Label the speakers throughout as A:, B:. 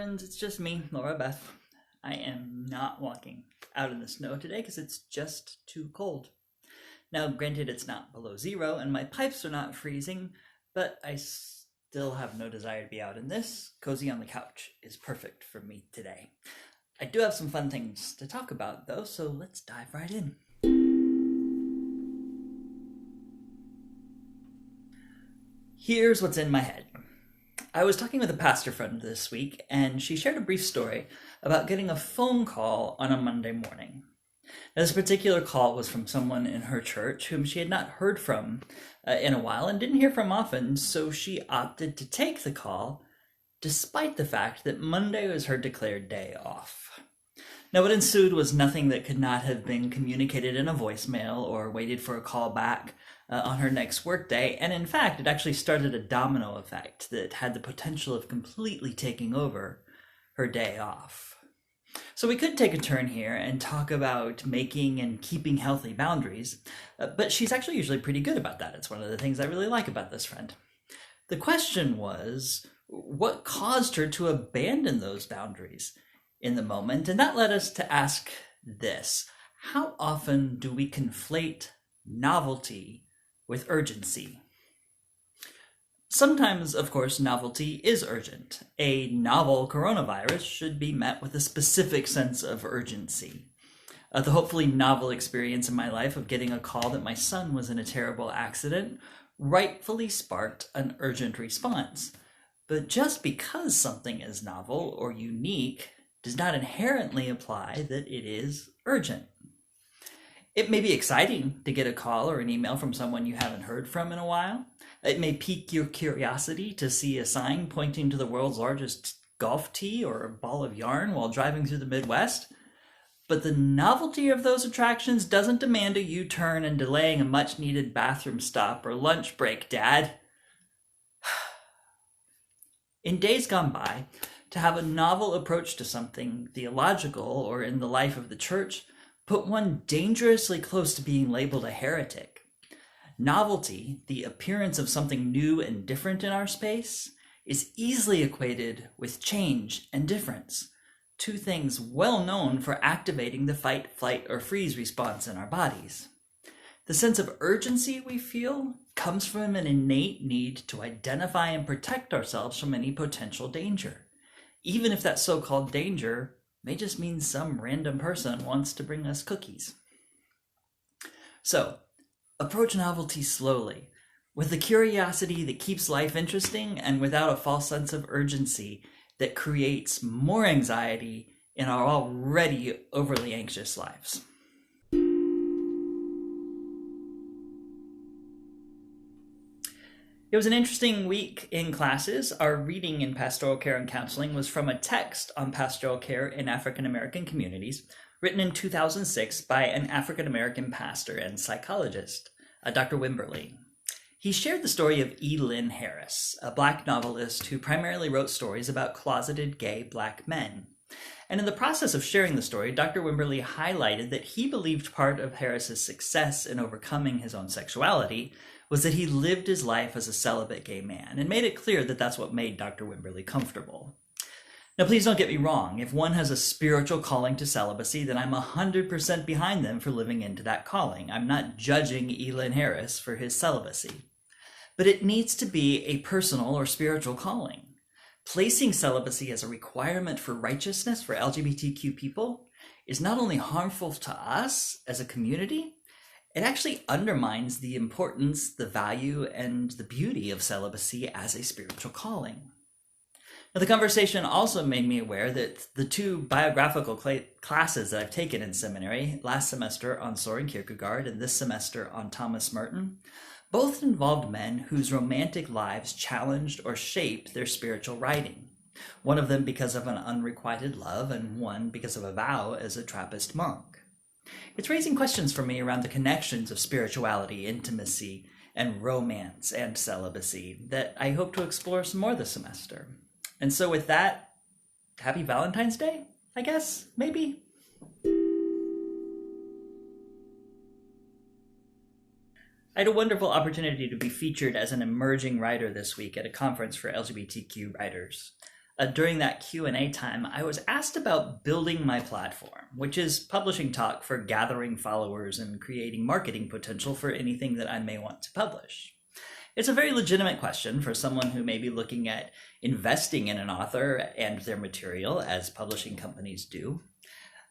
A: friends, it's just me, Laura Beth. I am not walking out in the snow today because it's just too cold. Now, granted, it's not below zero and my pipes are not freezing, but I still have no desire to be out in this. Cozy on the couch is perfect for me today. I do have some fun things to talk about, though, so let's dive right in. Here's what's in my head. I was talking with a pastor friend this week, and she shared a brief story about getting a phone call on a Monday morning. Now, this particular call was from someone in her church whom she had not heard from in a while and didn't hear from often, so she opted to take the call, despite the fact that Monday was her declared day off. Now, what ensued was nothing that could not have been communicated in a voicemail or waited for a call back on her next workday, and in fact, it actually started a domino effect that had the potential of completely taking over her day off. So we could take a turn here and talk about making and keeping healthy boundaries, but she's actually usually pretty good about that. It's one of the things I really like about this friend. The question was, what caused her to abandon those boundaries in the moment? And that led us to ask this: how often do we conflate novelty with urgency? Sometimes, of course, novelty is urgent. A novel coronavirus should be met with a specific sense of urgency. The hopefully novel experience in my life of getting a call that my son was in a terrible accident rightfully sparked an urgent response. But just because something is novel or unique does not inherently imply that it is urgent. It may be exciting to get a call or an email from someone you haven't heard from in a while. It may pique your curiosity to see a sign pointing to the world's largest golf tee or a ball of yarn while driving through the Midwest. But the novelty of those attractions doesn't demand a U-turn and delaying a much-needed bathroom stop or lunch break, Dad. In days gone by, to have a novel approach to something theological or in the life of the church put one dangerously close to being labeled a heretic. Novelty, the appearance of something new and different in our space, is easily equated with change and difference, two things well known for activating the fight, flight, or freeze response in our bodies. The sense of urgency we feel comes from an innate need to identify and protect ourselves from any potential danger, even if that so-called danger may just mean some random person wants to bring us cookies. So, approach novelty slowly, with the curiosity that keeps life interesting and without a false sense of urgency that creates more anxiety in our already overly anxious lives. It was an interesting week in classes. Our reading in Pastoral Care and Counseling was from a text on pastoral care in African American communities, written in 2006 by an African American pastor and psychologist, Dr. Wimberly. He shared the story of E. Lynn Harris, a Black novelist who primarily wrote stories about closeted gay Black men. And in the process of sharing the story, Dr. Wimberly highlighted that he believed part of Harris's success in overcoming his own sexuality was that he lived his life as a celibate gay man, and made it clear that that's what made Dr. Wimberly comfortable. Now, please don't get me wrong. If one has a spiritual calling to celibacy, then I'm 100% behind them for living into that calling. I'm not judging Elin Harris for his celibacy. But it needs to be a personal or spiritual calling. Placing celibacy as a requirement for righteousness for LGBTQ people is not only harmful to us as a community, it actually undermines the importance, the value, and the beauty of celibacy as a spiritual calling. Now, the conversation also made me aware that the two biographical classes that I've taken in seminary, last semester on Soren Kierkegaard and this semester on Thomas Merton, both involved men whose romantic lives challenged or shaped their spiritual writing, one of them because of an unrequited love and one because of a vow as a Trappist monk. It's raising questions for me around the connections of spirituality, intimacy, and romance and celibacy that I hope to explore some more this semester. And so with that, happy Valentine's Day, I guess, maybe? I had a wonderful opportunity to be featured as an emerging writer this week at a conference for LGBTQ writers. during that Q&A time, I was asked about building my platform, which is publishing talk for gathering followers and creating marketing potential for anything that I may want to publish. It's a very legitimate question for someone who may be looking at investing in an author and their material, as publishing companies do.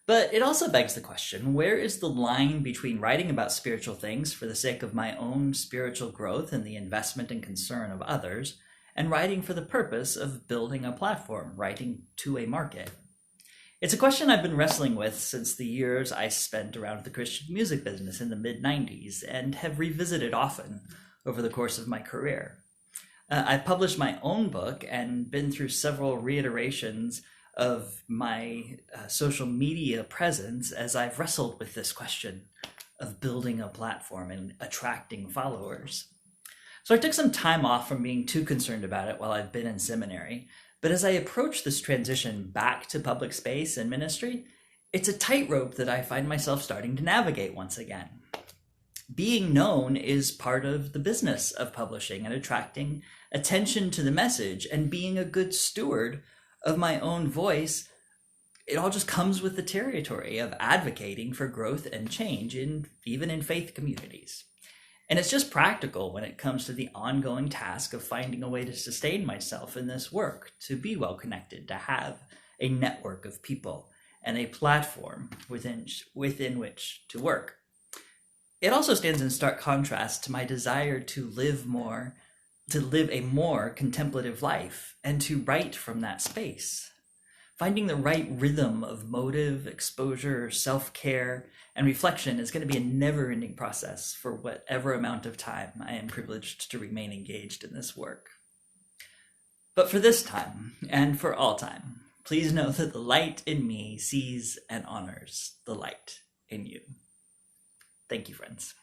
A: But it also begs the question, where is the line between writing about spiritual things for the sake of my own spiritual growth and the investment and concern of others, and writing for the purpose of building a platform, writing to a market? It's a question I've been wrestling with since the years I spent around the Christian music business in the mid-90s, and have revisited often over the course of my career. I've published my own book and been through several reiterations of my social media presence as I've wrestled with this question of building a platform and attracting followers. So I took some time off from being too concerned about it while I've been in seminary, but as I approach this transition back to public space and ministry, it's a tightrope that I find myself starting to navigate once again. Being known is part of the business of publishing and attracting attention to the message, and being a good steward of my own voice, it all just comes with the territory of advocating for growth and change, even in faith communities. And it's just practical when it comes to the ongoing task of finding a way to sustain myself in this work, to be well connected, to have a network of people and a platform within which to work. It also stands in stark contrast to my desire to live a more contemplative life and to write from that space. Finding the right rhythm of motive, exposure, self-care, and reflection is going to be a never-ending process for whatever amount of time I am privileged to remain engaged in this work. But for this time, and for all time, please know that the light in me sees and honors the light in you. Thank you, friends.